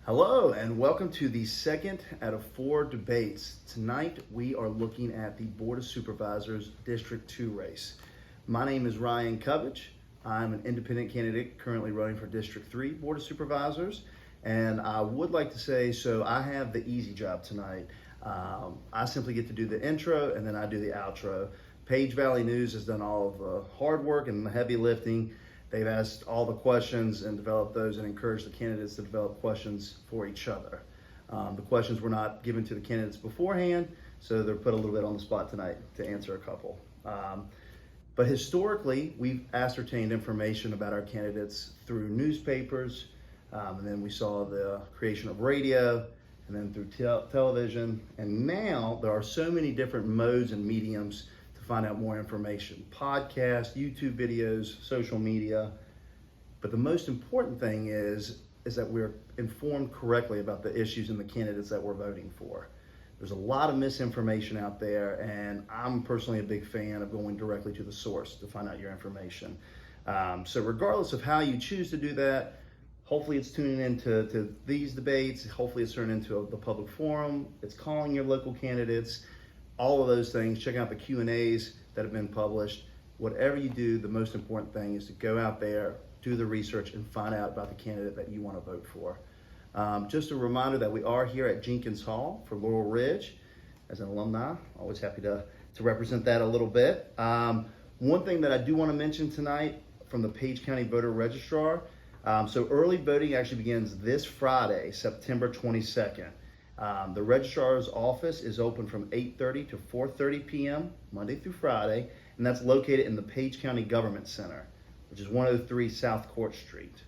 Hello and welcome to the second out of 4 debates. Tonight we are looking at the Board of Supervisors District 2 race. My name is Ryan Covich. I'm an independent candidate currently running for District 3 Board of Supervisors, and I would like to say, so I have the easy job tonight. I simply get to do the intro and then I do the outro. Page Valley News has done all of the hard work and the heavy lifting. They've asked all the questions and developed those and encouraged the candidates to develop questions for each other. The questions were not given to the candidates beforehand, so they're put a little bit on the spot tonight to answer a couple. But historically, we've ascertained information about our candidates through newspapers, and then we saw the creation of radio, and then through television. And now there are so many different modes and mediums to find out more information: podcasts, YouTube videos, social media. But the most important thing is that we're informed correctly about the issues and the candidates that we're voting for. There's a lot of misinformation out there, and I'm personally a big fan of going directly to the source to find out your information. So regardless of how you choose to do that, hopefully it's tuning into these debates. Hopefully it's turning into the public forum. It's calling your local candidates, all of those things, checking out the Q&As that have been published. Whatever you do, the most important thing is to go out there, do the research, and find out about the candidate that you want to vote for. Just a reminder that we are here at Jenkins Hall for Laurel Ridge. As an alumni, always happy to represent that a little bit. One thing that I do want to mention tonight from the Page County Voter Registrar, so early voting actually begins this Friday, September 22nd. The registrar's office is open from 8:30 to 4:30 p.m. Monday through Friday, and that's located in the Page County Government Center, which is 103 South Court Street.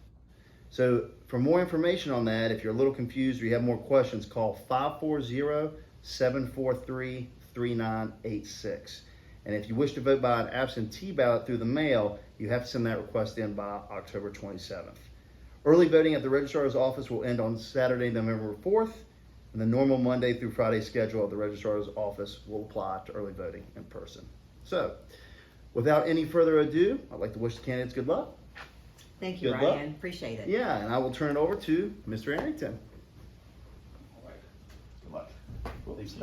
So for more information on that, if you're a little confused or you have more questions, call 540-743-3986. And if you wish to vote by an absentee ballot through the mail, you have to send that request in by October 27th. Early voting at the registrar's office will end on Saturday, November 4th, and the normal Monday through Friday schedule of the registrar's office will apply to early voting in person. So, without any further ado, I'd like to wish the candidates good luck. Thank you, Good Ryan. luck. Appreciate it. Yeah, and I will turn it over to Mr. Arrington. All right. Good luck. Thanks.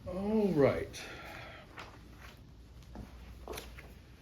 All right.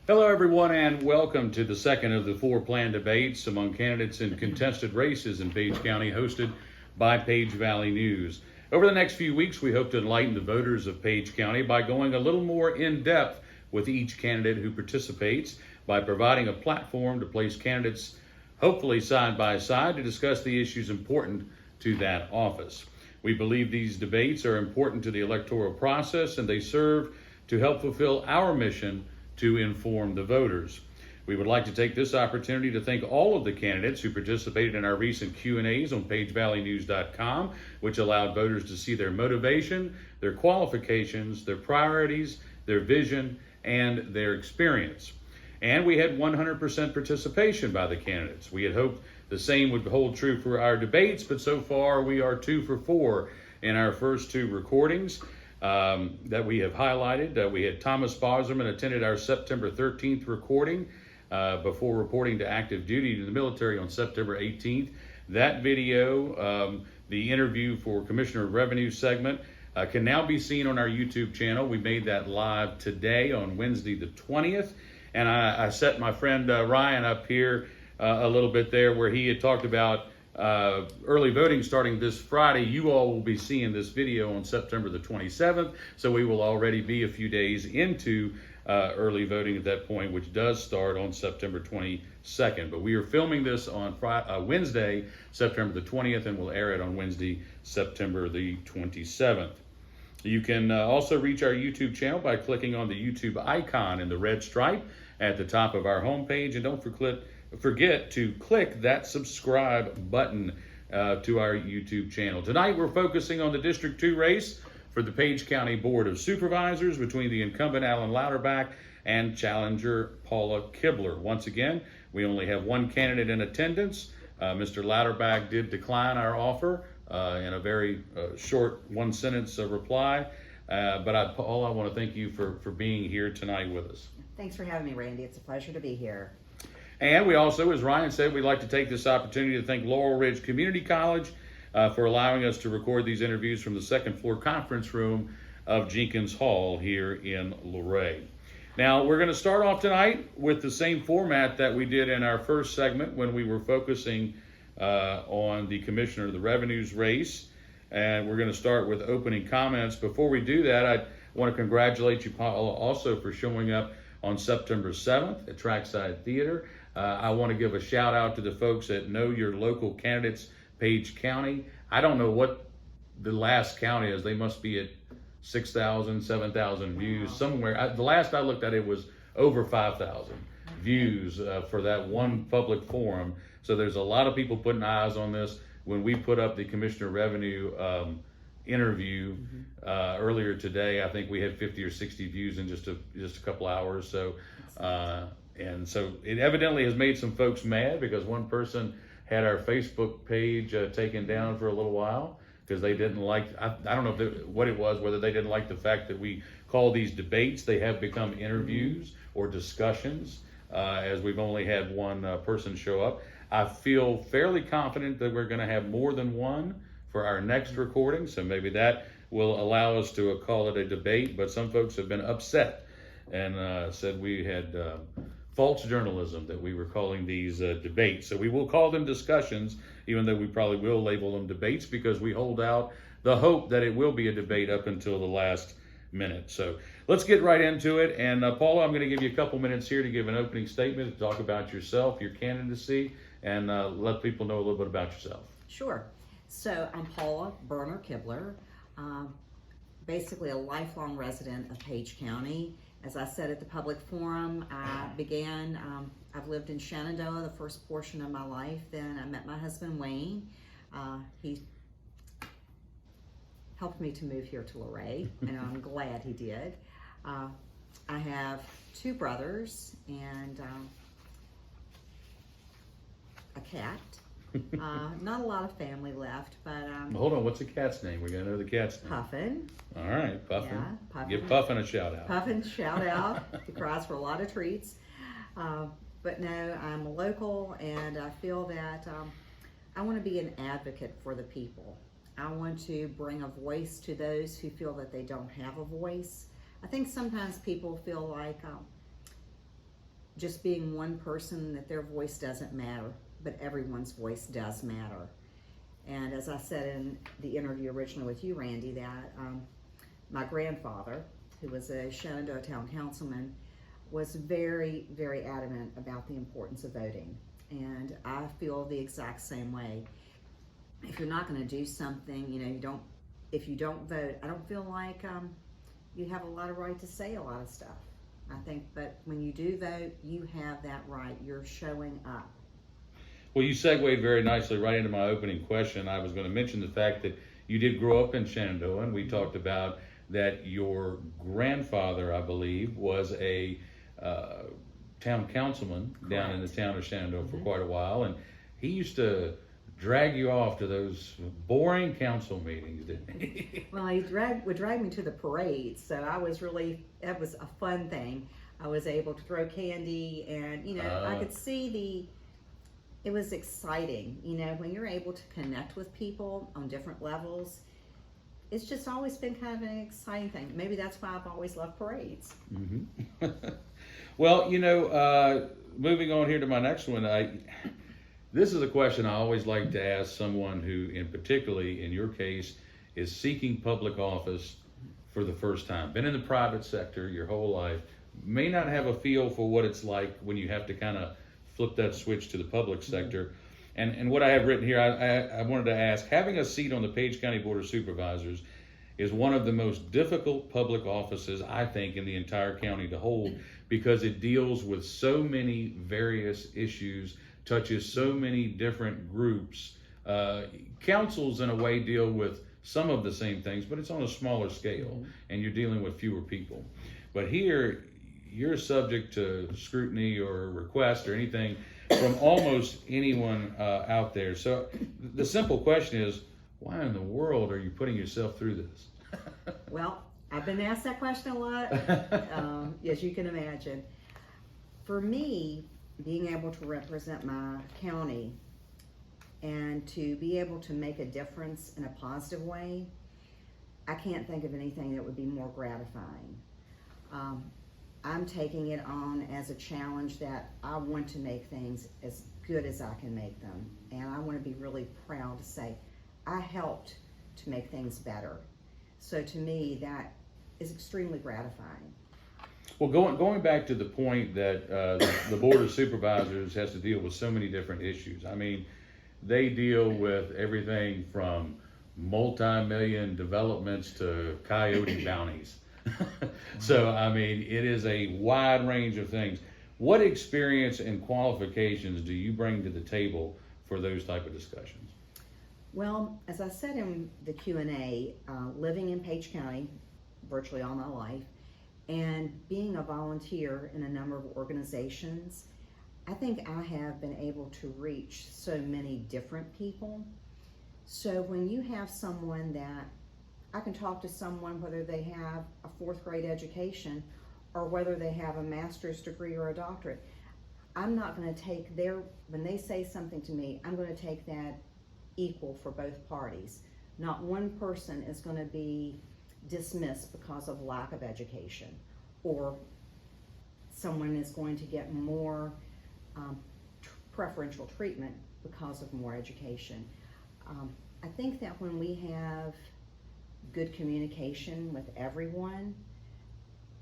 Hello, everyone, and welcome to the second of the 4 planned debates among candidates in contested races in Page County, hosted by Page Valley News. Over the next few weeks, we hope to enlighten the voters of Page County by going a little more in-depth with each candidate who participates, by providing a platform to place candidates hopefully side by side to discuss the issues important to that office. We believe these debates are important to the electoral process, and they serve to help fulfill our mission to inform the voters. We would like to take this opportunity to thank all of the candidates who participated in our recent Q&As on pagevalleynews.com, which allowed voters to see their motivation, their qualifications, their priorities, their vision, and their experience. And we had 100% participation by the candidates. We had hoped the same would hold true for our debates, but so far we are 2 for 4 in our first 2 recordings that we have highlighted. We had Thomas Bosserman attended our September 13th recording before reporting to active duty in the military on September 18th. That video, the interview for Commissioner of Revenue segment, can now be seen on our YouTube channel. We made that live today on Wednesday the 20th. And I set my friend Ryan up here a little bit there where he had talked about early voting starting this Friday. You all will be seeing this video on September the 27th. So we will already be a few days into early voting at that point, which does start on September 22nd. But we are filming this on Wednesday, September the 20th, and we'll air it on Wednesday, September the 27th. You can also reach our YouTube channel by clicking on the YouTube icon in the red stripe at the top of our homepage. And don't forget to click that subscribe button to our YouTube channel. Tonight we're focusing on the District 2 race for the Page County Board of Supervisors between the incumbent Alan Louderback and challenger Paula Kibler. Once again, we only have 1 candidate in attendance. Mr. Louderback did decline our offer in a very short 1-sentence reply. Paula, I want to thank you for being here tonight with us. Thanks for having me, Randy. It's a pleasure to be here. And we also, as Ryan said, we'd like to take this opportunity to thank Laurel Ridge Community College for allowing us to record these interviews from the second floor conference room of Jenkins Hall here in Luray. Now, we're going to start off tonight with the same format that we did in our first segment when we were focusing on the Commissioner of the Revenues race. And we're going to start with opening comments. Before we do that, I want to congratulate you, Paula, also for showing up on September 7th at Trackside Theater. I want to give a shout out to the folks that know your local candidates, Page County. I don't know what the last count is. They must be at 6,000, 7,000 views somewhere. The last I looked at it was over 5,000 views for that one public forum. So there's a lot of people putting eyes on this. When we put up the Commissioner of Revenue interview earlier today, I think we had 50 or 60 views in just a couple hours. So and so it evidently has made some folks mad because one person had our Facebook page taken down for a little while because they didn't like, I don't know what it was, whether they didn't like the fact that we call these debates. They have become interviews or discussions as we've only had one person show up. I feel fairly confident that we're going to have more than one for our next recording, so maybe that will allow us to call it a debate, but some folks have been upset and said we had false journalism, that we were calling these debates. So we will call them discussions, even though we probably will label them debates because we hold out the hope that it will be a debate up until the last minute. So let's get right into it. And Paula, I'm going to give you a couple minutes here to give an opening statement, to talk about yourself, your candidacy, and let people know a little bit about yourself. Sure. So I'm Paula Kibler, basically a lifelong resident of Page County. As I said at the public forum, I've lived in Shenandoah the first portion of my life. Then I met my husband, Wayne. He helped me to move here to Luray, and I'm glad he did. I have two brothers and a cat. Not a lot of family left, but Hold on, what's the cat's name? We're going to know the cat's name. Puffin. All right, Puffin. Yeah, Puffin. Give Puffin a shout out. Puffin, shout out. He cries for a lot of treats. But no, I'm a local, and I feel that I want to be an advocate for the people. I want to bring a voice to those who feel that they don't have a voice. I think sometimes people feel like just being one person, that their voice doesn't matter, but everyone's voice does matter. And as I said in the interview originally with you, Randy, that my grandfather, who was a Shenandoah Town Councilman, was very, very adamant about the importance of voting. And I feel the exact same way. If you're not going to do something, if you don't vote, I don't feel like you have a lot of right to say a lot of stuff. I think, but when you do vote, you have that right. You're showing up. Well, you segued very nicely right into my opening question. I was going to mention the fact that you did grow up in Shenandoah, and we talked about that your grandfather, I believe, was a town councilman down in the town of Shenandoah for quite a while, and he used to drag you off to those boring council meetings, didn't he? Well, he would drag me to the parades, so that was a fun thing. I was able to throw candy, and I could see it was exciting, when you're able to connect with people on different levels. It's just always been kind of an exciting thing. Maybe that's why I've always loved parades. Mm-hmm. Well, moving on here to my next one, this is a question I always like to ask someone who, particularly in your case, is seeking public office for the first time. Been in the private sector your whole life, may not have a feel for what it's like when you have to kind of flip that switch to the public sector. And what I have written here, I wanted to ask, having a seat on the Page County Board of Supervisors is one of the most difficult public offices, I think, in the entire county to hold, because it deals with so many various issues, touches so many different groups. Councils, in a way, deal with some of the same things, but it's on a smaller scale, and you're dealing with fewer people. But here, you're subject to scrutiny or request or anything from almost anyone out there. So the simple question is, why in the world are you putting yourself through this? Well, I've been asked that question a lot, as you can imagine. For me, being able to represent my county and to be able to make a difference in a positive way, I can't think of anything that would be more gratifying. I'm taking it on as a challenge that I want to make things as good as I can make them. And I want to be really proud to say I helped to make things better. So to me, that is extremely gratifying. Well, going back to the point that the Board of Supervisors has to deal with so many different issues. I mean, they deal with everything from multi-million developments to coyote bounties. So, I mean, it is a wide range of things. What experience and qualifications do you bring to the table for those type of discussions? Well, as I said in the Q&A, living in Page County virtually all my life, and being a volunteer in a number of organizations, I think I have been able to reach so many different people. So when you have someone that I can talk to someone, whether they have a 4th grade education or whether they have a master's degree or a doctorate, I'm not going to take when they say something to me, I'm going to take that equal for both parties. Not one person is going to be dismissed because of lack of education, or someone is going to get more preferential treatment because of more education. I think that when we have good communication with everyone,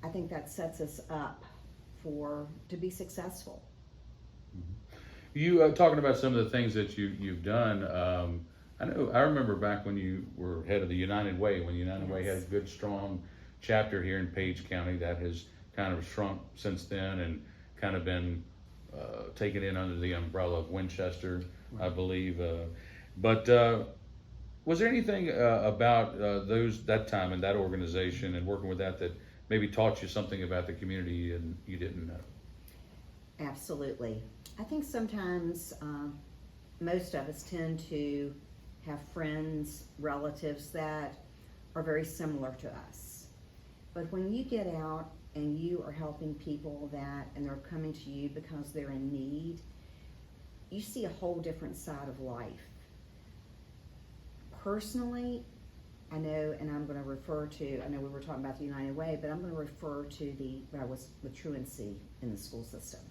I think that sets us up to be successful. You talking about some of the things that you've done. I remember back when you were head of the United Way, when United Way had a good, strong chapter here in Page County that has kind of shrunk since then and kind of been taken in under the umbrella of Winchester, I believe. But was there anything about that time in that organization and working with that maybe taught you something about the community and you didn't know? Absolutely. I think sometimes most of us tend to have friends, relatives that are very similar to us. But when you get out and you are helping people and they're coming to you because they're in need, you see a whole different side of life. Personally, I know, and I'm going to refer to, I know we were talking about the United Way, but I'm going to refer to when I was with truancy in the school system.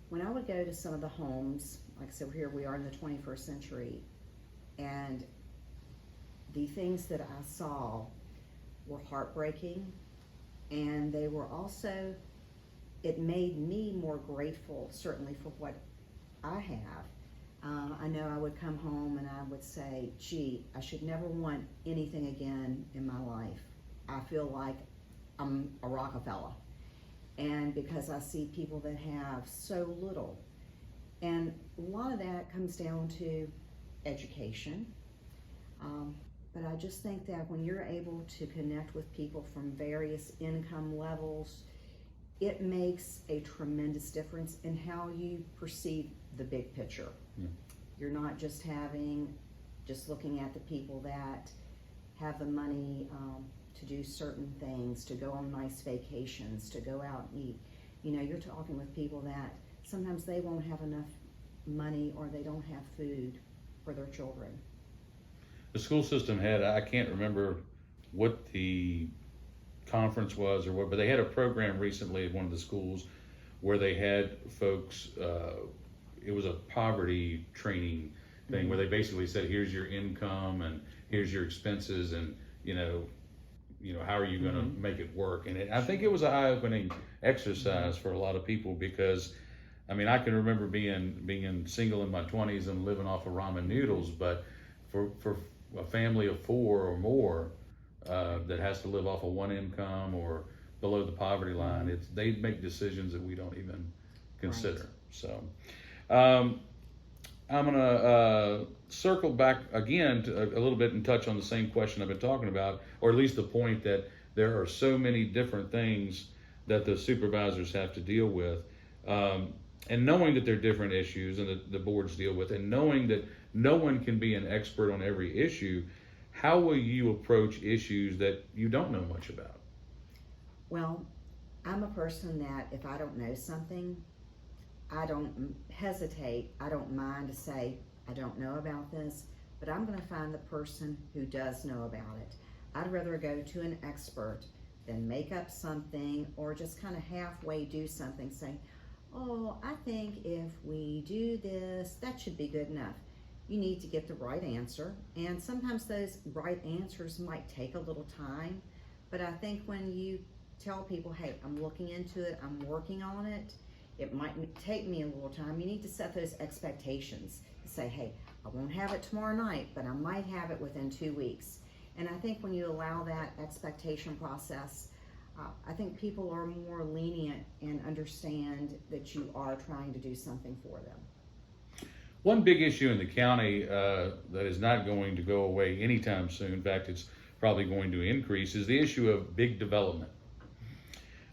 When I would go to some of the homes, like I said, here we are in the 21st century, and the things that I saw were heartbreaking, and they were also, it made me more grateful, certainly, for what I have. I know I would come home and I would say, gee, I should never want anything again in my life. I feel like I'm a Rockefeller. And because I see people that have so little. And a lot of that comes down to education. But I just think that when you're able to connect with people from various income levels, it makes a tremendous difference in how you perceive the big picture. Yeah. You're not just looking at the people that have the money to do certain things, to go on nice vacations, to go out and eat. You know, you're talking with people that sometimes they won't have enough money or they don't have food for their children. The school system had, I can't remember what the conference was or what, but they had a program recently at one of the schools where they had folks, it was a poverty training thing, where they basically said, here's your income and here's your expenses, and you know how are you going to make it work? And I think it was an eye-opening exercise for a lot of people, because I mean, I can remember being single in my 20s and living off of ramen noodles, but for a family of 4 or more that has to live off of one income or below the poverty line, they make decisions that we don't even consider. Right. So I'm going to circle back again to a little bit and touch on the same question I've been talking about, or at least the point that there are so many different things that the supervisors have to deal with. And knowing that there are different issues and the boards deal with, and knowing that no one can be an expert on every issue, how will you approach issues that you don't know much about? Well, I'm a person that if I don't know something, I don't hesitate, I don't mind to say, I don't know about this, but I'm gonna find the person who does know about it. I'd rather go to an expert than make up something or just kind of halfway do something saying, oh, I think if we do this, that should be good enough. You need to get the right answer, and sometimes those right answers might take a little time, but I think when you tell people, hey, I'm looking into it, I'm working on it, it might take me a little time. You need to set those expectations. Say, hey, I won't have it tomorrow night, but I might have it within 2 weeks. And I think when you allow that expectation process, I think people are more lenient and understand that you are trying to do something for them. One big issue in the county that is not going to go away anytime soon, in fact, it's probably going to increase, is the issue of big development.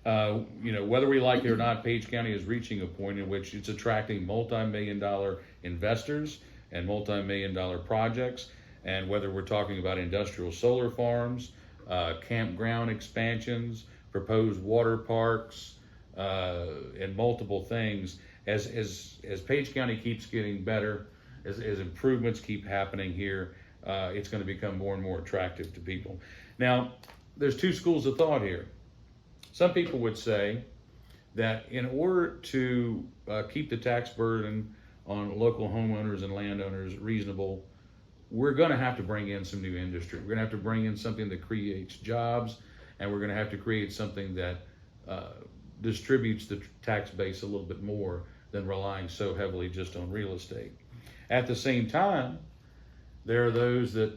Whether we like it or not, Page County is reaching a point in which it's attracting multi-million-dollar investors and multi-million-dollar projects. And whether we're talking about industrial solar farms, campground expansions, proposed water parks, and multiple things, as Page County keeps getting better, as improvements keep happening here, it's going to become more and more attractive to people. Now, there's two schools of thought here. Some people would say that in order to keep the tax burden on local homeowners and landowners reasonable, we're going to have to bring in some new industry. We're going to have to bring in something that creates jobs, and we're going to have to create something that distributes the tax base a little bit more than relying so heavily just on real estate. At the same time, there are those that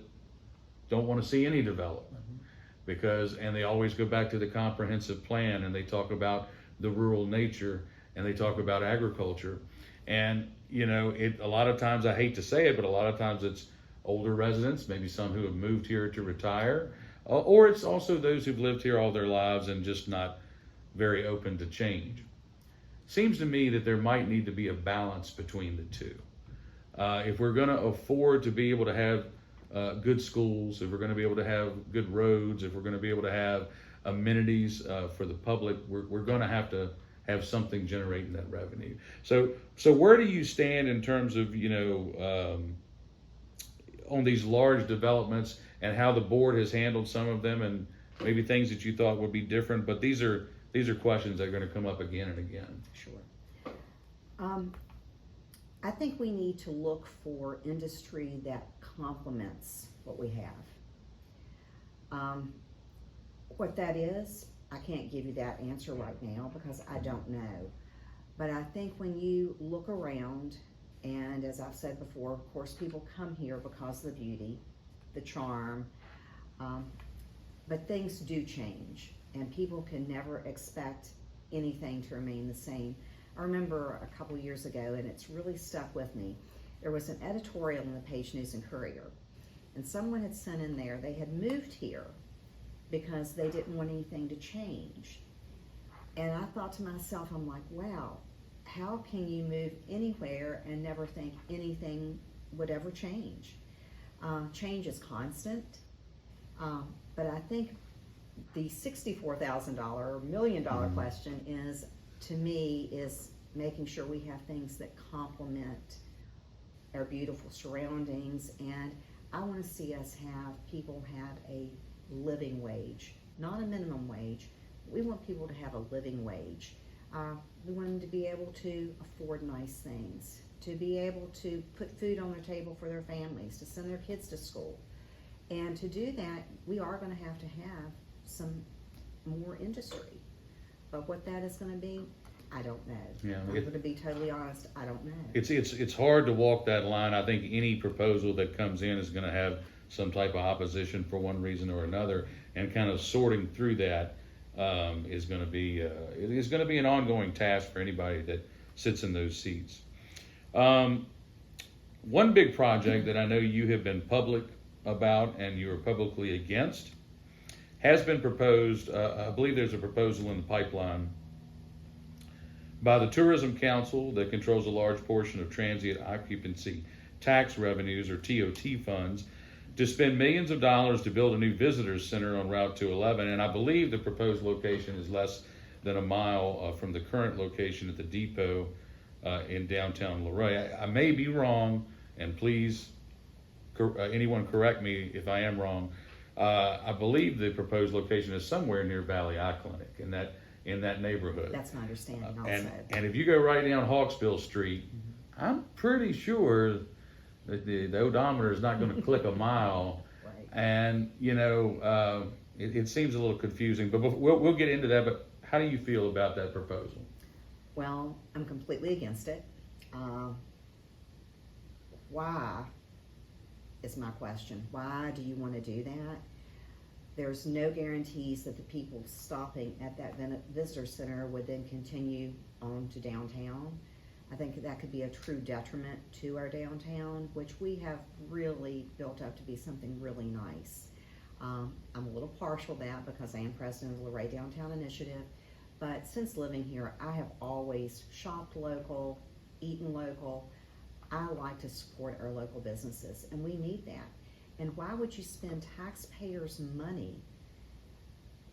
don't want to see any development and they always go back to the comprehensive plan, and they talk about the rural nature, and they talk about agriculture. And, a lot of times, I hate to say it, but a lot of times it's older residents, maybe some who have moved here to retire, or it's also those who've lived here all their lives and just not very open to change. Seems to me that there might need to be a balance between the two. If we're going to afford to be able to have good schools, if we're going to be able to have good roads, if we're going to be able to have amenities for the public, we're going to have something generating that revenue. So where do you stand in terms of, on these large developments and how the board has handled some of them, and maybe things that you thought would be different? But these are questions that are going to come up again and again. Sure. I think we need to look for industry that complements what we have. What that is, I can't give you that answer right now because I don't know. But I think when you look around, and as I've said before, of course, people come here because of the beauty, the charm, but things do change, and people can never expect anything to remain the same. I remember a couple years ago, and it's really stuck with me, there was an editorial in the Page News and Courier, and someone had sent in there, they had moved here because they didn't want anything to change. And I thought to myself, I'm like, wow, how can you move anywhere and never think anything would ever change? Change is constant, but I think the $64,000 or $1 million question is, to me, is making sure we have things that complement our beautiful surroundings. And I want to see us people have a living wage, not a minimum wage. We want people to have a living wage. We want them to be able to afford nice things, to be able to put food on their table for their families, to send their kids to school. And to do that, we are going to have some more industry. But what that is going to be, I don't know. Yeah, I'm going to be totally honest, I don't know. It's hard to walk that line. I think any proposal that comes in is going to have some type of opposition for one reason or another, and kind of sorting through that is going to be an ongoing task for anybody that sits in those seats. One big project that I know you have been public about and you are publicly against has been proposed. I believe there's a proposal in the pipeline by the Tourism Council that controls a large portion of transient occupancy tax revenues, or TOT funds, to spend millions of dollars to build a new visitors center on Route 211. And I believe the proposed location is less than a mile from the current location at the depot in downtown Luray. I may be wrong, and please, anyone correct me if I am wrong. I believe the proposed location is somewhere near Valley Eye Clinic in that neighborhood. That's my understanding also. And if you go right down Hawksbill Street, I'm pretty sure that the odometer is not going to click a mile. Right. And it seems a little confusing, but we'll get into that. But how do you feel about that proposal? Well, I'm completely against it. Why is my question. Why do you want to do that? There's no guarantees that the people stopping at that visitor center would then continue on to downtown. I think that could be a true detriment to our downtown, which we have really built up to be something really nice. I'm a little partial to that because I am president of the Luray Downtown Initiative, but since living here, I have always shopped local, eaten local. I like to support our local businesses, and we need that. And why would you spend taxpayers' money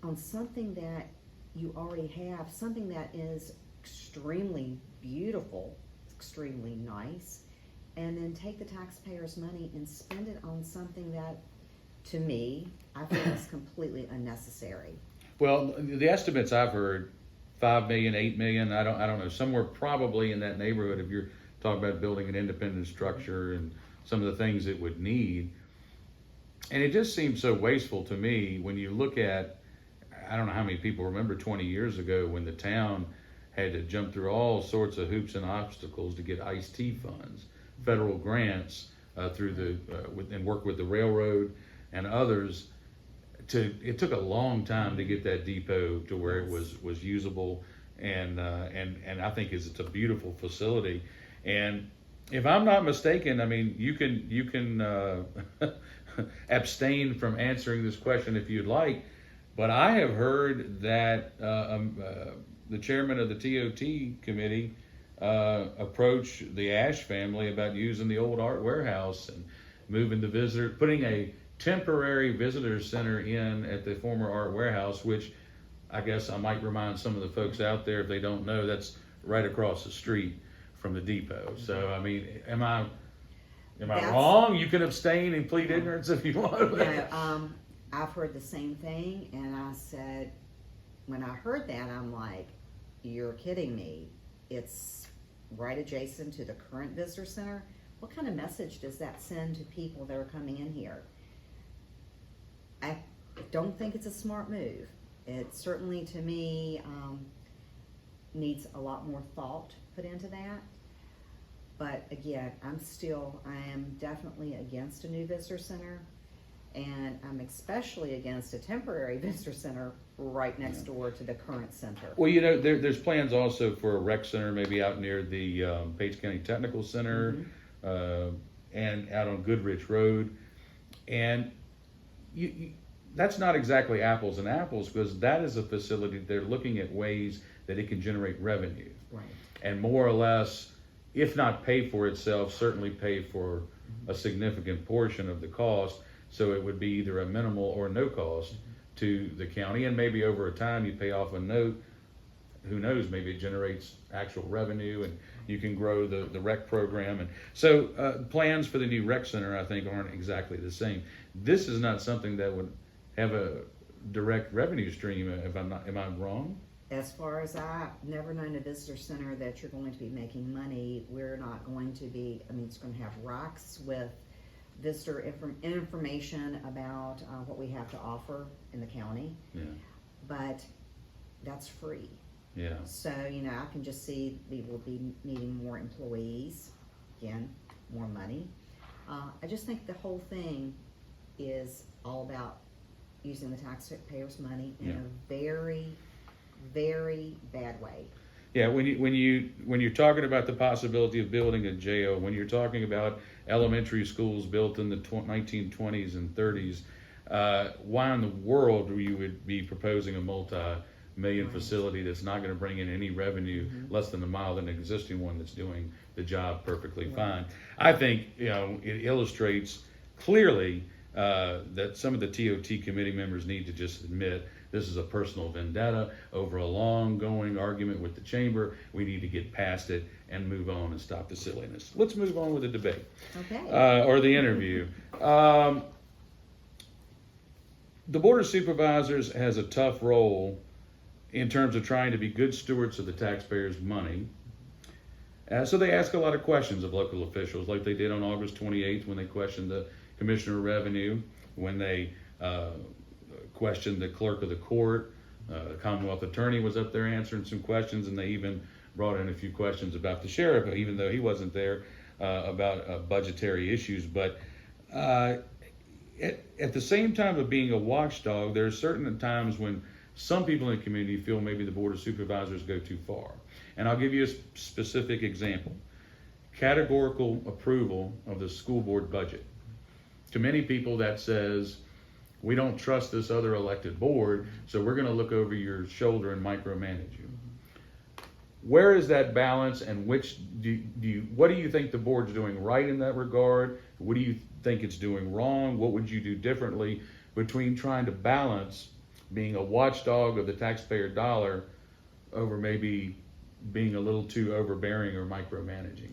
on something that you already have, something that is extremely beautiful, extremely nice, and then take the taxpayers' money and spend it on something that, to me, I think is completely unnecessary? Well, the estimates I've heard, 5 million, 8 million, I don't know, somewhere probably in that neighborhood if you're talking about building an independent structure and some of the things it would need. And it just seems so wasteful to me when you look at, I don't know how many people remember 20 years ago when the town had to jump through all sorts of hoops and obstacles to get iced tea funds, federal grants through and work with the railroad and others. It took a long time to get that depot to where it was usable, and I think it's a beautiful facility. And if I'm not mistaken, I mean, you can abstain from answering this question if you'd like, but I have heard that the chairman of the TOT committee approached the Ash family about using the old art warehouse and moving putting a temporary visitor center in at the former art warehouse, which I guess I might remind some of the folks out there, if they don't know, that's right across the street from the depot. So, I mean, am I wrong? You can abstain and plead ignorance if you want. No, I've heard the same thing, and I said, when I heard that, I'm like, you're kidding me. It's right adjacent to the current visitor center. What kind of message does that send to people that are coming in here? I don't think it's a smart move. It certainly, to me, needs a lot more thought put into that. But again, I am definitely against a new visitor center, and I'm especially against a temporary visitor center right next door to the current center. Well, there's plans also for a rec center, maybe out near the Page County Technical Center, and out on Goodrich Road. And that's not exactly apples and apples, because that is a facility they're looking at ways that it can generate revenue. Right. And more or less, if not pay for itself, certainly pay for a significant portion of the cost. So it would be either a minimal or no cost to the county, and maybe over a time you pay off a note. Who knows, maybe it generates actual revenue and you can grow the rec program. And so plans for the new rec center, I think, aren't exactly the same. This is not something that would have a direct revenue stream. Am I wrong? As far as I've never known a visitor center that you're going to be making money. We're not going to be, it's going to have racks with visitor information about what we have to offer in the county. Yeah. But that's free. Yeah. So, I can just see we will be needing more employees, again, more money. I just think the whole thing is all about using the taxpayers' money in a very, very bad way. Yeah, when you're talking about the possibility of building a jail, when you're talking about elementary schools built in the 1920s and 30s, why in the world you would be proposing a multi-million facility that's not going to bring in any revenue less than a mile than an existing one that's doing the job perfectly fine? I think it illustrates clearly that some of the TOT committee members need to just admit this is a personal vendetta over a long-going argument with the chamber. We need to get past it and move on and stop the silliness. Let's move on with the debate. Okay. Or the interview. The Board of Supervisors has a tough role in terms of trying to be good stewards of the taxpayers' money. So they ask a lot of questions of local officials, like they did on August 28th when they questioned the Commissioner of Revenue, when they questioned the clerk of the court. The Commonwealth Attorney was up there answering some questions, and they even brought in a few questions about the sheriff, even though he wasn't there, about budgetary issues. But at the same time of being a watchdog, there are certain times when some people in the community feel maybe the Board of Supervisors go too far. And I'll give you a specific example. Categorical approval of the school board budget. To many people that says, we don't trust this other elected board, so we're gonna look over your shoulder and micromanage you. Where is that balance, and what do you think the board's doing right in that regard? What do you think it's doing wrong? What would you do differently between trying to balance being a watchdog of the taxpayer dollar over maybe being a little too overbearing or micromanaging?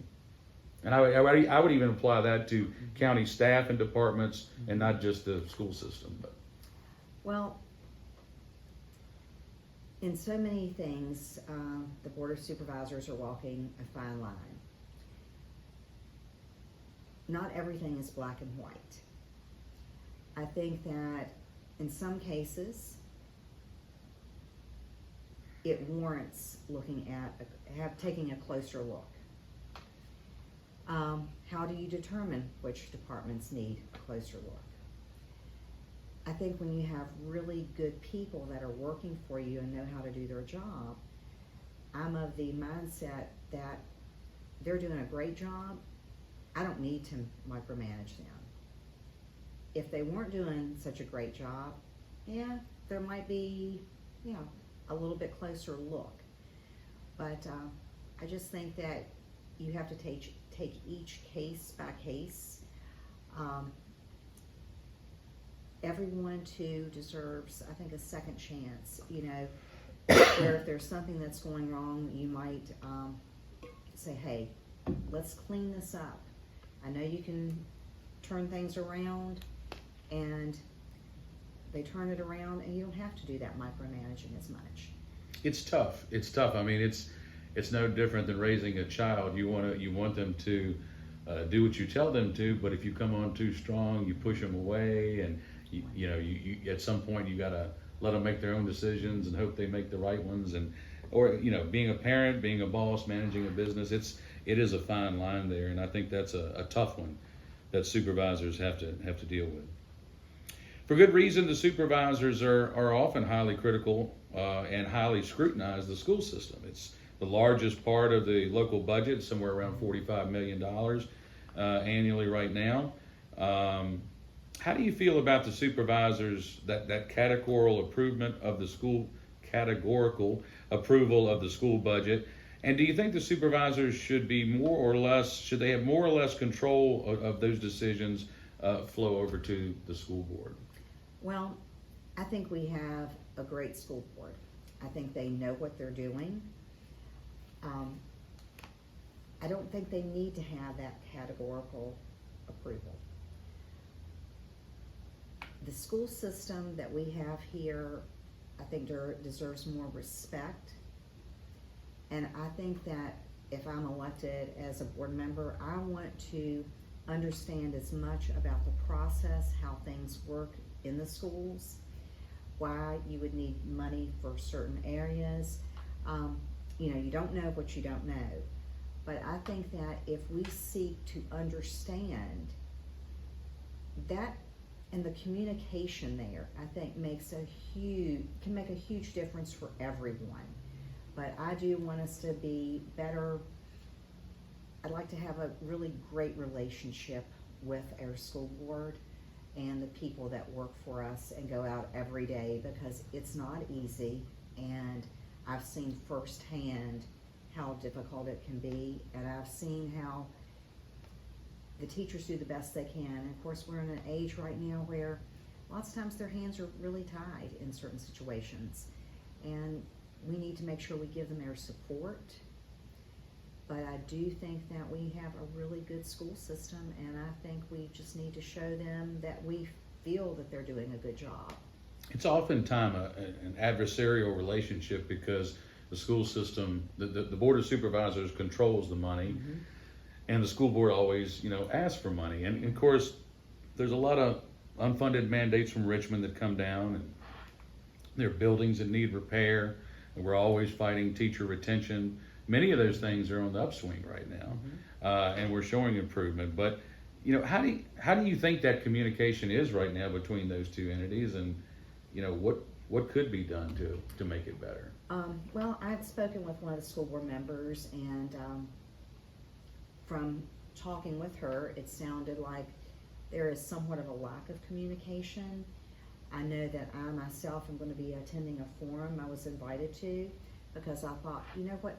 And I would even apply that to county staff and departments and not just the school system. But Well, in so many things, the Board of Supervisors are walking a fine line. Not everything is black and white. I think that in some cases, it warrants looking at, taking a closer look. How do you determine which departments need a closer look? I think when you have really good people that are working for you and know how to do their job, I'm of the mindset that they're doing a great job. I don't need to micromanage them. If they weren't doing such a great job, yeah, there might be, a little bit closer look. But I just think that you have to take each case by case. Everyone too deserves, I think, a second chance. Where if there's something that's going wrong, you might say, hey, let's clean this up. I know you can turn things around, and they turn it around, and you don't have to do that micromanaging as much. it's tough. It's tough. I mean, it's no different than raising a child. You want them to do what you tell them to, but if you come on too strong, you push them away, and you at some point you gotta let them make their own decisions and hope they make the right ones. Or being a parent, being a boss, managing a business, it is a fine line there, and I think that's a tough one that supervisors have to deal with. For good reason, the supervisors are often highly critical and highly scrutinize the school system. It's the largest part of the local budget, somewhere around $45 million annually right now. How do you feel about the supervisors, that categorical approval of the school budget? And do you think the supervisors should have more or less control of those decisions flow over to the school board? Well, I think we have a great school board. I think they know what they're doing. I don't think they need to have that categorical approval. The school system that we have here, I think deserves more respect. And I think that if I'm elected as a board member, I want to understand as much about the process, how things work in the schools, why you would need money for certain areas. You don't know what you don't know. But I think that if we seek to understand that, and the communication there, I think can make a huge difference for everyone. But I do want us to be better. I'd like to have a really great relationship with our school board and the people that work for us and go out every day, because it's not easy, and I've seen firsthand how difficult it can be, and I've seen how the teachers do the best they can. And of course, we're in an age right now where lots of times their hands are really tied in certain situations. And we need to make sure we give them their support. But I do think that we have a really good school system, and I think we just need to show them that we feel that they're doing a good job. It's oftentimes an adversarial relationship because the school system, the Board of Supervisors controls the money, and the school board always, asks for money. And of course, there's a lot of unfunded mandates from Richmond that come down, and there are buildings that need repair, and we're always fighting teacher retention. Many of those things are on the upswing right now, and we're showing improvement. But how do you think that communication is right now between those two entities, and what could be done to make it better? Well, I've spoken with one of the school board members, and from talking with her, it sounded like there is somewhat of a lack of communication. I know that I myself am going to be attending a forum I was invited to, because I thought,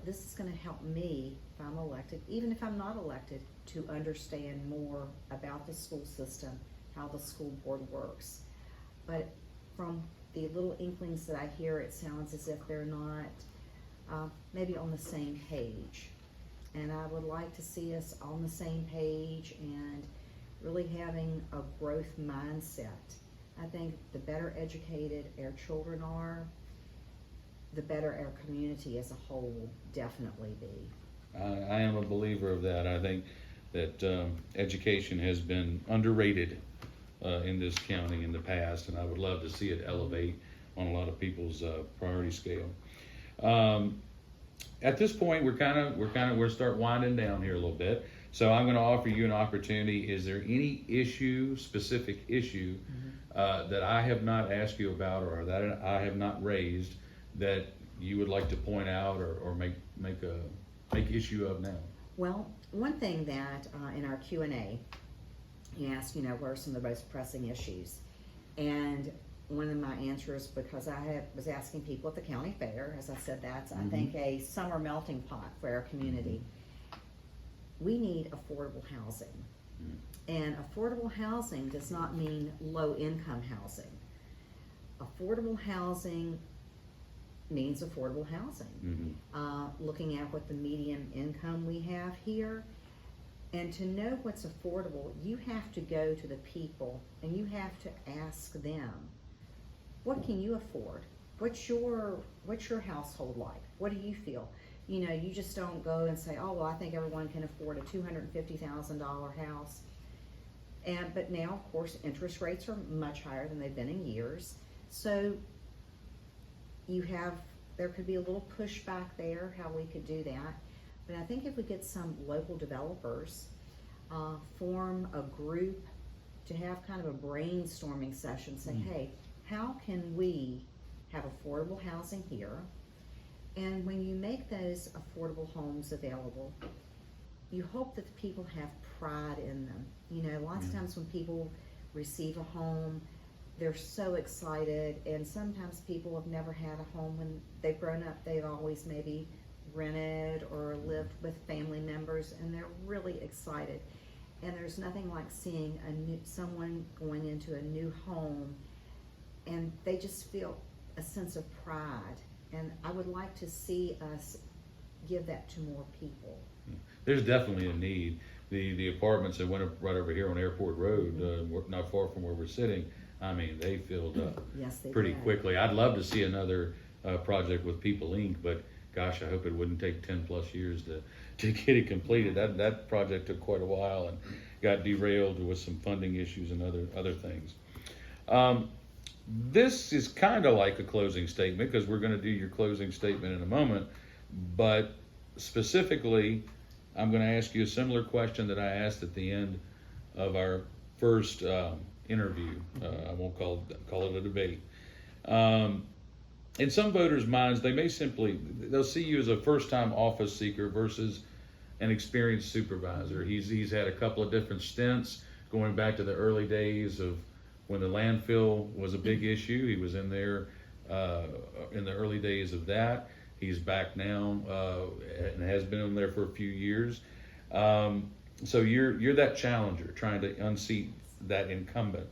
this is going to help me if I'm elected, even if I'm not elected, to understand more about the school system, how the school board works. But from the little inklings that I hear, it sounds as if they're not maybe on the same page. And I would like to see us on the same page and really having a growth mindset. I think the better educated our children are, the better our community as a whole will definitely be. I am a believer of that. I think that education has been underrated in this county in the past, and I would love to see it elevate on a lot of people's priority scale. At this point, we're start winding down here a little bit. So I'm going to offer you an opportunity. Is there any specific issue that I have not asked you about, or that I have not raised, that you would like to point out or make issue of now? Well, one thing that in our Q&A, you asked, what are some of the most pressing issues? And one of my answers, because I was asking people at the county fair, as I said, that's I think a summer melting pot for our community. We need affordable housing. And affordable housing does not mean low income housing. Affordable housing means affordable housing. Looking at what the median income we have here, and to know what's affordable, you have to go to the people and you have to ask them, what can you afford? What's your household like? What do you feel? You just don't go and say, oh, well, I think everyone can afford a $250,000 house. But now, of course, interest rates are much higher than they've been in years. So there could be a little pushback there, how we could do that. But I think if we get some local developers, form a group to have kind of a brainstorming session, say, hey, how can we have affordable housing here? And when you make those affordable homes available, you hope that the people have pride in them. Lots of times when people receive a home, they're so excited, and sometimes people have never had a home. When they've grown up, they've always maybe rented or lived with family members, and they're really excited. And there's nothing like seeing someone going into a new home, and they just feel a sense of pride. And I would like to see us give that to more people. There's definitely a need. The apartments that went up right over here on Airport Road, not far from where we're sitting, they filled up pretty quickly. I'd love to see another project with People Inc., but gosh, I hope it wouldn't take 10 plus years to get it completed. That project took quite a while and got derailed with some funding issues and other things. This is kind of like a closing statement, because we're going to do your closing statement in a moment, but specifically, I'm going to ask you a similar question that I asked at the end of our first interview. I won't call it a debate. In some voters' minds, they'll see you as a first-time office seeker versus an experienced supervisor. He's had a couple of different stints, going back to the early days of when the landfill was a big issue. He was in there in the early days of that. He's back now and has been in there for a few years. So you're that challenger trying to unseat that incumbent.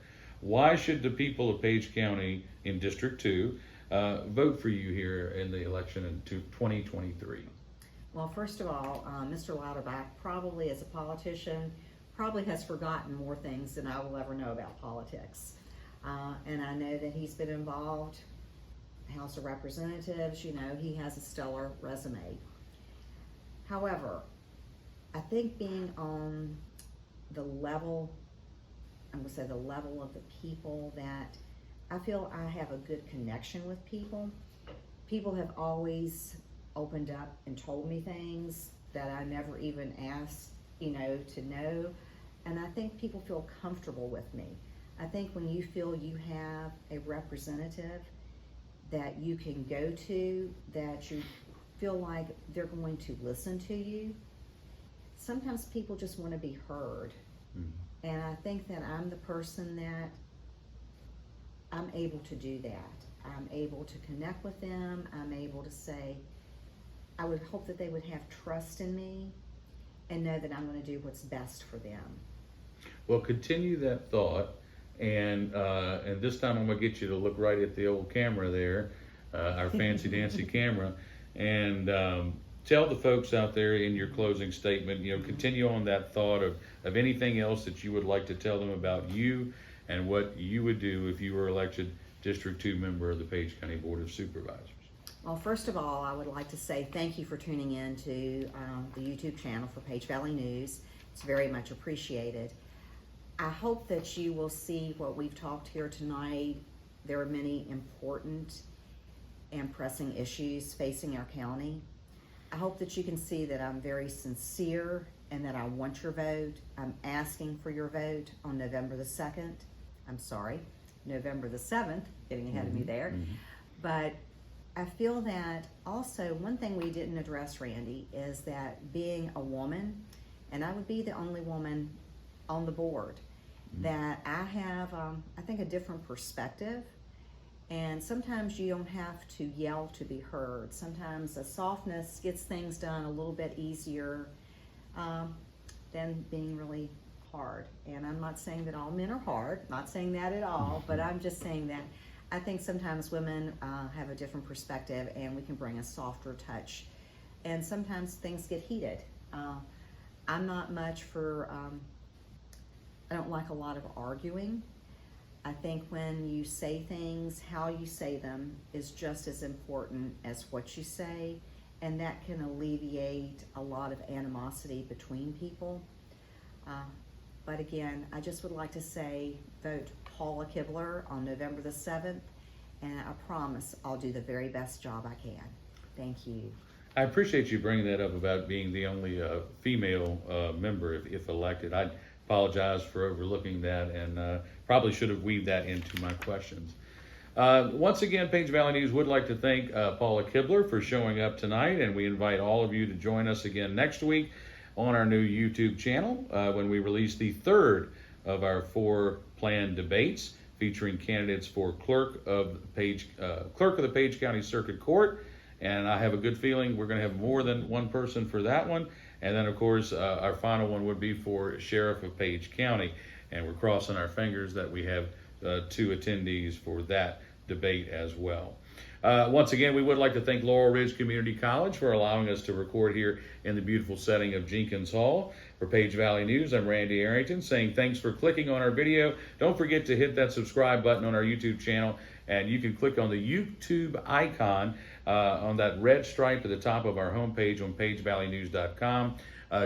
why should the people of Page County in District 2 vote for you here in the election in 2023? Well, first of all, Mr. Louderback probably, as a politician, probably has forgotten more things than I will ever know about politics. And I know that he's been involved, House of Representatives, you know, he has a stellar resume. However, I think being on the level, I'm gonna say the level of the people that I feel I have a good connection with people. People have always opened up and told me things that I never even asked, you know, to know. And I think people feel comfortable with me. I think when you feel you have a representative that you can go to, that you feel like they're going to listen to you, sometimes people just want to be heard. Mm-hmm. And I think that I'm the person that I'm able to do that. I'm able to connect with them. I'm able to say, I would hope that they would have trust in me and know that I'm going to do what's best for them. Well, continue that thought, and this time I'm going to get you to look right at the old camera there, our fancy dancy camera, and tell the folks out there in your closing statement, you know, continue on that thought of anything else that you would like to tell them about you and what you would do if you were elected District 2 member of the Page County Board of Supervisors. Well, first of all, I would like to say thank you for tuning in to the YouTube channel for Page Valley News. It's very much appreciated. I hope that you will see what we've talked here tonight. There are many important and pressing issues facing our county. I hope that you can see that I'm very sincere and that I want your vote. I'm asking for your vote on November the 2nd. I'm sorry, November the 7th, getting ahead of me there. Mm-hmm. But I feel that also one thing we didn't address, Randy, is that being a woman, and I would be the only woman on the board, that I have, I think, a different perspective. And sometimes you don't have to yell to be heard. Sometimes a softness gets things done a little bit easier than being really hard. And I'm not saying that all men are hard, not saying that at all, but I'm just saying that I think sometimes women have a different perspective and we can bring a softer touch. And sometimes things get heated. I'm not much for, I don't like a lot of arguing. I think when you say things, how you say them is just as important as what you say, and that can alleviate a lot of animosity between people. But again, I just would like to say, vote Paula Kibler on November the 7th, and I promise I'll do the very best job I can. Thank you. I appreciate you bringing that up about being the only female member if elected. I apologize for overlooking that and probably should have weaved that into my questions. Once again, Page Valley News would like to thank Paula Kibler for showing up tonight, and we invite all of you to join us again next week on our new YouTube channel when we release the third of our 4 planned debates featuring candidates for clerk of the Page County Circuit Court. And I have a good feeling we're going to have more than one person for that one. And then, of course, our final one would be for Sheriff of Page County. And we're crossing our fingers that we have 2 attendees for that debate as well. Once again, we would like to thank Laurel Ridge Community College for allowing us to record here in the beautiful setting of Jenkins Hall. For Page Valley News, I'm Randy Arrington saying thanks for clicking on our video. Don't forget to hit that subscribe button on our YouTube channel, and you can click on the YouTube icon on that red stripe at the top of our homepage on pagevalleynews.com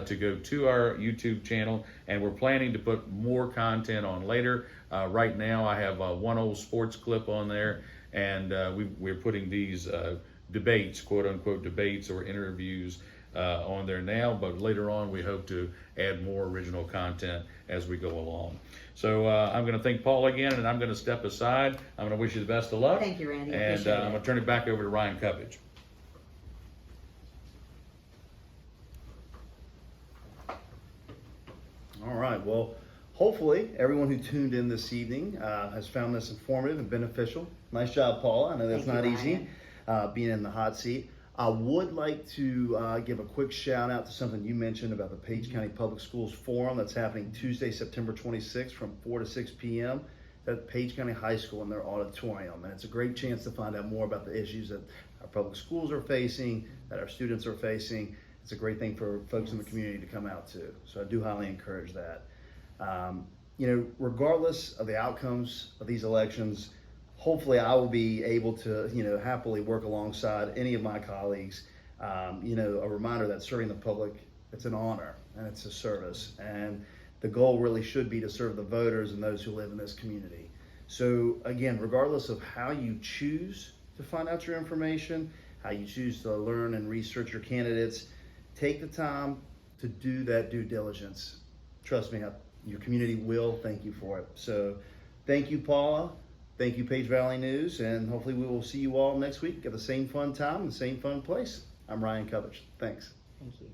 to go to our YouTube channel, and we're planning to put more content on later. Right now I have one old sports clip on there, and we're putting these debates, quote unquote debates or interviews on there now, but later on we hope to add more original content as we go along. So I'm going to thank Paul again, and I'm going to step aside. I'm going to wish you the best of luck. Thank you, Randy. And I'm going to turn it back over to Ryan Covage. All right, well, hopefully everyone who tuned in this evening has found this informative and beneficial. Nice job, Paula. I know that's not easy, being in the hot seat. I would like to give a quick shout out to something you mentioned about the Page County Public Schools Forum that's happening Tuesday, September 26th from 4 to 6 p.m. at Page County High School in their auditorium. And it's a great chance to find out more about the issues that our public schools are facing, that our students are facing. It's a great thing for folks in the community to come out to. So I do highly encourage that. Regardless of the outcomes of these elections, hopefully I will be able to, happily work alongside any of my colleagues. A reminder that serving the public, it's an honor and it's a service. And the goal really should be to serve the voters and those who live in this community. So again, regardless of how you choose to find out your information, how you choose to learn and research your candidates, take the time to do that due diligence. Trust me, your community will thank you for it. So thank you, Paula. Thank you, Page Valley News, and hopefully we will see you all next week at the same fun time, the same fun place. I'm Ryan Covich. Thanks. Thank you.